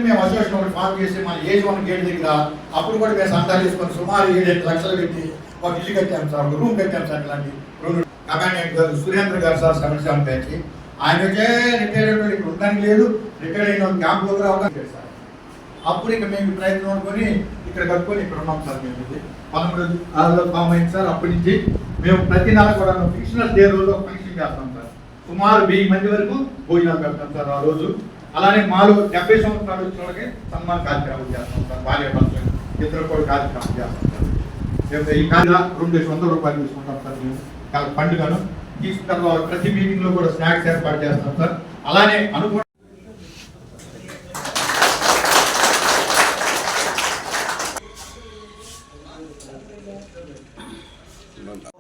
మేము అసోసియేషన్ ఒకటి ఫామ్ చేసి మన ఏజ్ 1 గేట్ దగ్గర అప్పుడు కూడా మేము సంతాలు తీసుకొని సుమారు 7-8 లక్షలు పెట్టి ఒక ఇల్లు కట్టాము సార్, ఒక రూమ్ కట్టాము సార్. ఇలాంటి రెండు కమాండెంట్ గారు సురేంద్ర గారు సార్ 77 బ్యాచ్. ఆయనకే రిటైర్ అయిన ఇక్కడ ఉండడానికి లేదు, రిటైర్ అయిన క్యాంప్ కూడా అవడానికి లేదు సార్. అప్పుడు ఇక మేము ప్రయత్నం అనుకొని ఇక్కడ కట్టుకొని ఇక్కడ ఉన్నాం సార్. మేము 13 ఫామ్ అయింది సార్. అప్పటి నుంచి మేము ప్రతి నెల కూడా ఫిక్షనల్ డే రోజు ఫంక్షన్ చేస్తాం సార్. సుమారు 1000 మంది వరకు భోజనాలు పెడతాం సార్ ఆ రోజు. అలానే మాలో 70 సంవత్సరాలు వచ్చిన వాళ్ళకి సన్మాన కార్యక్రమం చేస్తాం సార్. భార్య భర్తలు ఇద్దరు కూడా కార్యక్రమం చేస్తాం సార్. ఈ కాగా 200 రూపాయలు తీసుకుంటాం సార్. మేము పండుగను తీసుకున్న తర్వాత ప్రతి మీటింగ్ లో కూడా స్నాక్స్ ఏర్పాటు చేస్తాం సార్. అలానే అనుకూల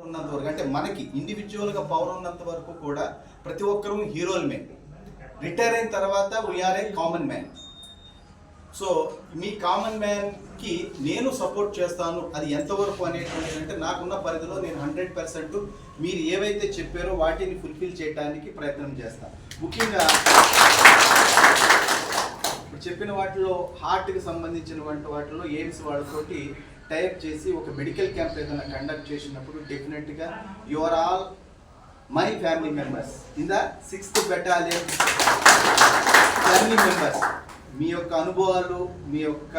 ఉన్నంత వరకు అంటే మనకి ఇండివిజువల్గా పవర్ ఉన్నంత వరకు కూడా ప్రతి ఒక్కరూ హీరోలమే. రిటైర్ అయిన తర్వాత we are a common man. So మీ కామన్ మ్యాన్కి నేను సపోర్ట్ చేస్తాను. అది ఎంతవరకు అనేటువంటిది అంటే నాకున్న పరిధిలో నేను 100% మీరు ఏవైతే చెప్పారో వాటిని ఫుల్ఫిల్ చేయడానికి ప్రయత్నం చేస్తాను. ముఖ్యంగా ఇప్పుడు చెప్పిన వాటిలో హార్ట్కి సంబంధించినటువంటి వాటిలో ఎయిమ్స్ వాళ్ళతోటి టైప్ చేసి ఒక మెడికల్ క్యాంప్ ఏదైనా కండక్ట్ చేసినప్పుడు డెఫినెట్గా you are all my family members in the 6th battalion family members. మీ యొక్క అనుభవాలు, మీ యొక్క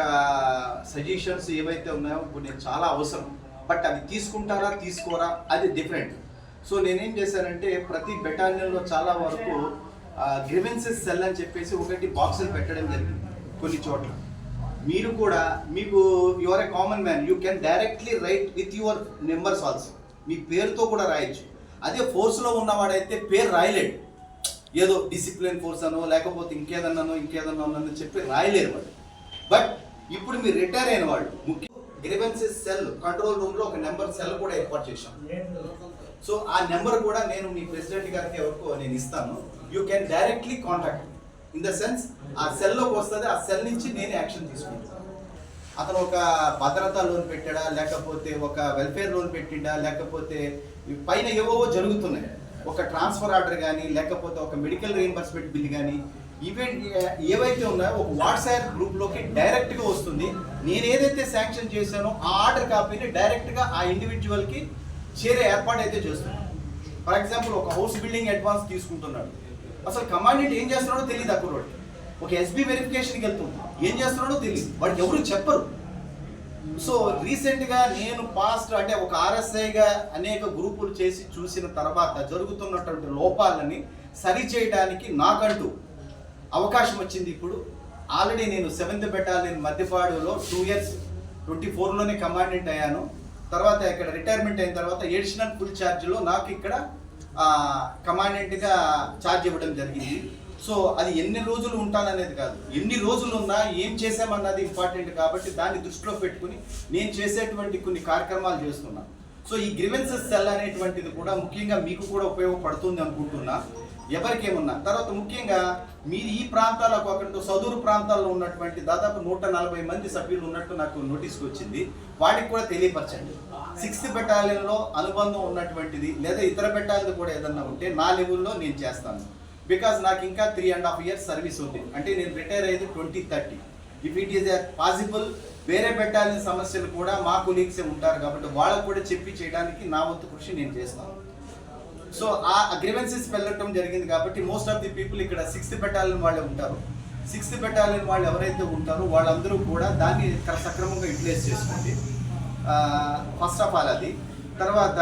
సజెషన్స్ ఏవైతే ఉన్నాయో కొన్ని చాలా అవసరం. బట్ అవి తీసుకుంటారా తీసుకోరా అది డిఫరెంట్. సో నేనేం చేశానంటే ప్రతి బెటాలియన్లో చాలా వరకు గ్రీవెన్సెస్ సెల్ అని చెప్పేసి ఒకటి బాక్సులు పెట్టడం జరిగింది కొన్ని చోట్ల. మీరు కూడా మీకు your a common man, you can directly write with your numbers also. మీ పేరుతో కూడా రాయొచ్చు. అదే ఫోర్స్లో ఉన్నవాడైతే పేరు రాయలేడు. ఏదో డిసిప్లిన్ ఫోర్స్ అనో లేకపోతే ఇంకేదన్నా చెప్పి రాయలేరు వాళ్ళు. బట్ ఇప్పుడు మీరు రిటైర్ అయిన వాళ్ళు ముఖ్య గ్రీవెన్సెస్ సెల్ కంట్రోల్ రూమ్లో ఒక నెంబర్ సెల్ కూడా ఏర్పాటు చేశాం. సో ఆ నెంబర్ కూడా నేను మీ ప్రెసిడెంట్ గారికి ఎవరికో నేను ఇస్తాను. You can directly contact in the sense ఆ సెల్లోకి వస్తుంది. ఆ సెల్ నుంచి నేను యాక్షన్ తీసుకుంటాను. అతను ఒక భద్రతా లోన్ పెట్టాడా, లేకపోతే ఒక వెల్ఫేర్ లోన్ పెట్టిండా, లేకపోతే పైన ఏవో జరుగుతున్నాయి. ఒక ట్రాన్స్ఫర్ ఆర్డర్ కానీ, లేకపోతే ఒక మెడికల్ రీయింబర్స్మెంట్ బిల్ కానీ, ఈవెంట్ ఏవైతే ఉన్నాయో ఒక వాట్సాప్ గ్రూప్లోకి డైరెక్ట్గా వస్తుంది. నేను ఏదైతే శాంక్షన్ చేశానో ఆ ఆర్డర్ కాపీని డైరెక్ట్గా ఆ ఇండివిజువల్కి చేరే ఏర్పాటు అయితే చేస్తున్నాను. ఫర్ ఎగ్జాంపుల్ ఒక హౌస్ బిల్డింగ్ అడ్వాన్స్ తీసుకుంటున్నాడు, అసలు కమాండెంట్ ఏం చేస్తున్నాడో తెలియదు. అక్కడ ఒక ఎస్బీ వెరిఫికేషన్కి వెళ్తుంది, ఏం చేస్తున్నాడో తెలియదు, వాడికి ఎవరు చెప్పరు. సో రీసెంట్గా నేను పాస్ట్ అంటే ఒక ఆర్ఎస్ఐగా అనేక గ్రూపులు చేసి చూసిన తర్వాత జరుగుతున్నటువంటి లోపాలని సరిచేయడానికి నాకంటూ అవకాశం వచ్చింది. ఇప్పుడు ఆల్రెడీ నేను 7th బెటాలియన్ మధ్యపాడులో 2 years 24లోనే కమాండెంట్ అయ్యాను. తర్వాత ఇక్కడ రిటైర్మెంట్ అయిన తర్వాత ఎడిషనల్ ఫుల్ ఛార్జ్లో నాకు ఇక్కడ కమాండెంట్గా ఛార్జ్ ఇవ్వడం జరిగింది. సో అది ఎన్ని రోజులు ఉంటాననేది కాదు, ఎన్ని రోజులు ఉన్నా ఏం చేసామన్నది ఇంపార్టెంట్. కాబట్టి దాన్ని దృష్టిలో పెట్టుకుని నేను చేసేటువంటి కొన్ని కార్యక్రమాలు చేస్తున్నాను. సో ఈ గ్రీవెన్సెస్ సెల్ అనేటువంటిది కూడా ముఖ్యంగా మీకు కూడా ఉపయోగపడుతుంది అనుకుంటున్నా. ఎవరికేమున్నా తర్వాత ముఖ్యంగా మీరు ఈ ప్రాంతాల్లో కాకుండా సదూరు ప్రాంతాల్లో ఉన్నటువంటి దాదాపు 140 మంది సభ్యులు ఉన్నట్టు నాకు నోటీస్కి వచ్చింది. వాటికి కూడా తెలియపరచండి. 6th బెటాలియన్లో అనుబంధం ఉన్నటువంటిది లేదా ఇతర బెటాలియన్ కూడా ఏదన్నా ఉంటే నా లెవెల్లో నేను చేస్తాను. బికాజ్ నాకు ఇంకా 3.5 years సర్వీస్ ఉంది. అంటే నేను రిటైర్ అయ్యేది 2030. ఇఫ్ ఇట్ ఈస్ పాసిబుల్ వేరే బెటాలియన్ సమస్యలు కూడా మా కొలీగ్సే ఉంటారు కాబట్టి వాళ్ళకు కూడా చెప్పి చేయడానికి నా వంతు కృషి నేను చేస్తాను. సో ఆ గ్రీవెన్సెస్ వెళ్ళటం జరిగింది కాబట్టి మోస్ట్ ఆఫ్ ది పీపుల్ ఇక్కడ 6th బెటాలియన్ వాళ్ళే ఉంటారు. 6th బెటాలియన్ వాళ్ళు ఎవరైతే ఉంటారో వాళ్ళందరూ కూడా దాన్ని సక్రమంగా యూటిలైజ్ చేసుకోండి. ఫస్ట్ ఆఫ్ ఆల్ అది. తర్వాత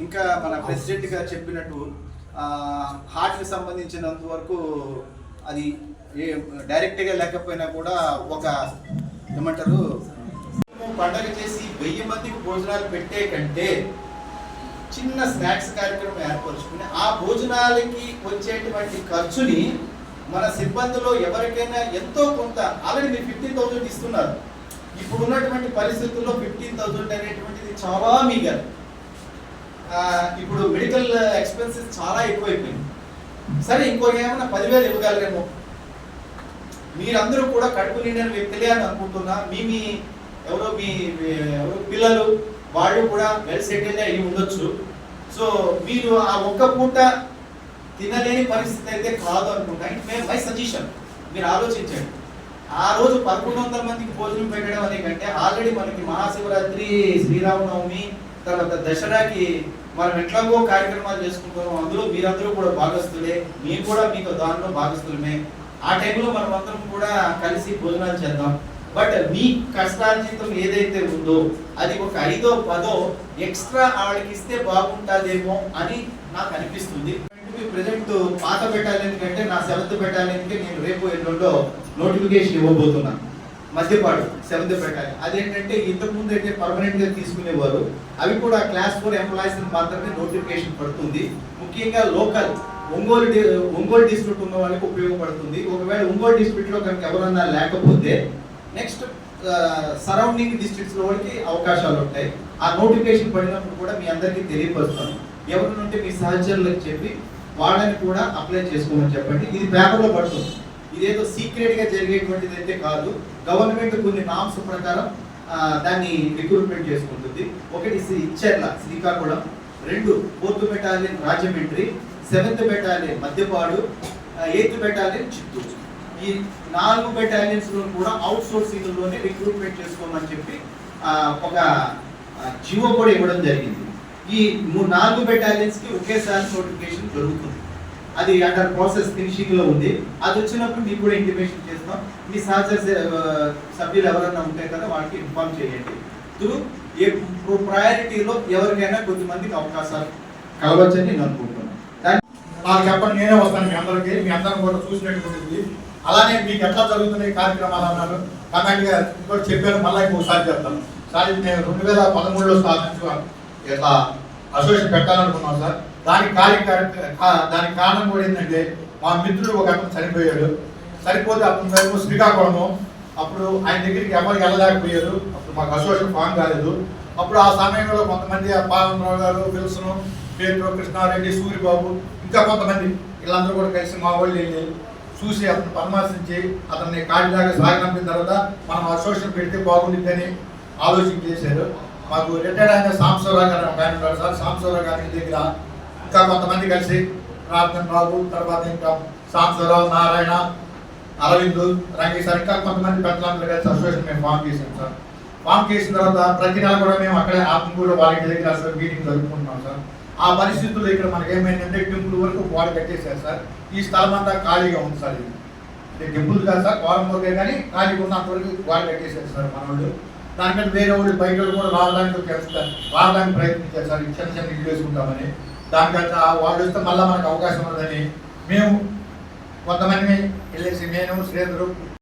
ఇంకా మన ప్రెసిడెంట్ గారు చెప్పినట్టు హార్ట్కి సంబంధించినంత వరకు అది డైరెక్ట్గా లేకపోయినా కూడా ఒక ఏమంటారు పండగ చేసి 1000 మందికి భోజనాలు పెట్టే కంటే చిన్న స్నాక్స్ కార్యక్రమం ఏర్పరుచుకుని ఆ భోజనాలకి వచ్చేటువంటి ఖర్చుని మన సిబ్బందిలో ఎవరికైనా ఎంతో కొంత ఆల్రెడీ మీరు 15,000 ఇస్తున్నారు. ఇప్పుడు ఉన్నటువంటి పరిస్థితుల్లో 15,000 అనేటువంటిది చాలా మీగర్. ఇప్పుడు మెడికల్ ఎక్స్పెన్సెస్ చాలా ఎక్కువైపోయింది. సరే ఇంకో ఏమైనా 10,000 ఇవ్వగలరేమో. మీరందరూ కూడా కడుపు నిండిన వ్యక్తులే అని అనుకుంటున్నా. మీ ఎవరో పిల్లలు వాళ్ళు కూడా వెల్ సెటిల్ అయ్యి ఉండొచ్చు. సో మీరు ఆ ఒక్క పూట తినలేని పరిస్థితి అయితే కాదు అనుకుంటా. మై సజెషన్ మీరు ఆలోచించండి. ఆ రోజు 1100 మందికి భోజనం పెట్టడం అనే కంటే ఆల్రెడీ మనకి మహాశివరాత్రి, శ్రీరామనవమి, తర్వాత దసరాకి మనం ఎట్లాగో కార్యక్రమాలు చేసుకుంటాము. అందులో మీరందరూ కూడా భాగస్తులే, మేము కూడా మీకు దానిలో భాగస్తులమే. ఆ టైంలో మనం అందరం కూడా కలిసి భోజనాలు చేద్దాం. బట్ మీ కష్టార్జితం ఏదైతే ఉందో అది ఒక 5దో 10దో ఎక్స్ట్రా ఆవిడకి ఇస్తే బాగుంటుందేమో అని నాకు అనిపిస్తుంది. ప్రజెంట్ పాత బెటాలియన్ కంటే నా 7th బెటాలియన్కి నేను రేపు ఎల్లుండో నోటిఫికేషన్ ఇవ్వబోతున్నాను. Madhyapadu 7th battalion. అదేంటంటే ఇంతకు ముందు అయితే పర్మనెంట్ గా తీసుకునేవారు, అవి కూడా క్లాస్ 4 ఎంప్లాయీస్ మాత్రమే నోటిఫికేషన్ పడుతుంది. ముఖ్యంగా లోకల్ ఒంగోలు డిస్ట్రిక్ట్ ఉన్న వాళ్ళకి ఉపయోగపడుతుంది. ఒకవేళ ఒంగోలు డిస్ట్రిక్ట్ లో కనుక ఎవరన్నా లేకపోతే నెక్స్ట్ సరౌండింగ్ డిస్ట్రిక్ట్స్ లో వాళ్ళకి అవకాశాలు ఉంటాయి. ఆ నోటిఫికేషన్ పడినప్పుడు కూడా మీ అందరికీ తెలియపరుస్తాను. ఎవరినుంటే మీ సహచరులకు చెప్పి వాళ్ళని కూడా అప్లై చేసుకోమని చెప్పండి. ఇది పేపర్లో పడుతుంది. ఇదేదో సీక్రెట్ గా జరిగేటువంటిది అయితే కాదు. గవర్నమెంట్ కొన్ని నామ్స్ ప్రకారం దాన్ని రిక్రూట్మెంట్ చేసుకుంటుంది. ఒకటి Etcherla Srikakulam, 2 4th battalion Rajahmundry, 7th battalion Madhyapadu, 8th battalion Chittoor. ఈ 4 బెటాలియన్స్ లో కూడా అవుట్ సోర్సింగ్ లోనే రిక్రూట్మెంట్ చేసుకోమని చెప్పి ఒక జియో కూడా ఇవ్వడం జరిగింది. ఈ 4 బెటాలియన్స్ కి ఒకేసారి నోటిఫికేషన్ జరుగుతుంది. అది అండర్ ప్రాసెస్ ఫినిషింగ్ లో ఉంది. అది వచ్చినప్పుడు మీకు కూడా ఇంటిమేషన్ చేస్తాం. మీ సహచర సభ్యులు ఎవరైనా ఉంటాయి కదా వాళ్ళకి ఇన్ఫార్మ్ చేయండి. ప్రయారిటీలో ఎవరికైనా కొద్దిమందికి అవకాశాలు కలవచ్చని నేను అనుకుంటున్నాను. నాకు చెప్పండి, నేనే వస్తాను మీ అందరికీ. మీ అందరం కూడా చూసినట్టు అలానే మీకు ఎట్లా జరుగుతున్నాయి కార్యక్రమాలు అన్నారు కమెంట్ గా ఇంకోటి చెప్పాను. మళ్ళీ ఇంకొకసారి చెప్తాను సార్. ఇది నేను 2013లో స్థాపించుకున్నాను ఇట్లా అసోసియేషన్ పెట్టాలనుకున్నాం సార్. దానికి దానికి కారణం కూడా ఏంటంటే మా మిత్రుడు ఒక అతను చనిపోయాడు. చనిపోతే అతను శ్రీకాకుళము. అప్పుడు ఆయన దగ్గరికి ఎవరికి వెళ్ళలేకపోయారు. అప్పుడు మాకు అసోసియేషన్ ఫామ్ కాలేదు. అప్పుడు ఆ సమయంలో కొంతమంది పాలనరావు గారు, విల్సను, పేరు కృష్ణారెడ్డి, సూరిబాబు, ఇంకా కొంతమంది వీళ్ళందరూ కూడా కలిసి మా వాళ్ళు వెళ్ళి చూసి అతను పరామర్శించి అతన్ని కాటిదాకా సాగనంపిన తర్వాత మనం అసోసియేషన్ పెడితే బాగుంటుందని ఆలోచన చేశారు. మాకు రిటైర్డ్ అయిన సాంబశివరావు గారు ఒక ఆయన ఉన్నారు సార్. సాంబశివరావు గారి దగ్గర ఇంకా కొంతమంది కలిసి ప్రార్థన బాబు, తర్వాత ఇంకా సాంబశివరావు, నారాయణ, అరవింద్, రంగేష్ సార్, ఇంకా కొంతమంది పెద్దలందరూ కలిసి అసోసియేషన్ మేము ఫామ్ చేసాం సార్. ఫామ్ చేసిన తర్వాత ప్రతి నెల కూడా మేము అక్కడే ఆత్మకూరు వాళ్ళకి దగ్గర అసలు మీటింగ్ జరుపుకుంటున్నాం సార్. ఆ పరిస్థితుల్లో ఇక్కడ మనకి ఏమైందంటే టెంపుల్ వరకు గోడ కట్టేశారు సార్. ఈ స్థలం అంతా ఖాళీగా ఉంది సార్. ఇది టెంపుల్ కాదు సార్, కోరం వరకే కానీ ఖాళీగా ఉన్నంత వరకు గోడ కట్టేశారు సార్ మన వాళ్ళు. దానికంటే వేరే వాళ్ళు బయట కూడా రావడానికి ప్రయత్నించారు సార్. చిన్న చిన్న ఇల్లు వేసుకుంటామని. దానికంటే వాళ్ళు వస్తే మళ్ళీ మనకు అవకాశం ఉన్నదని మేము కొంతమంది వెళ్ళేసి నేను శ్రీధరు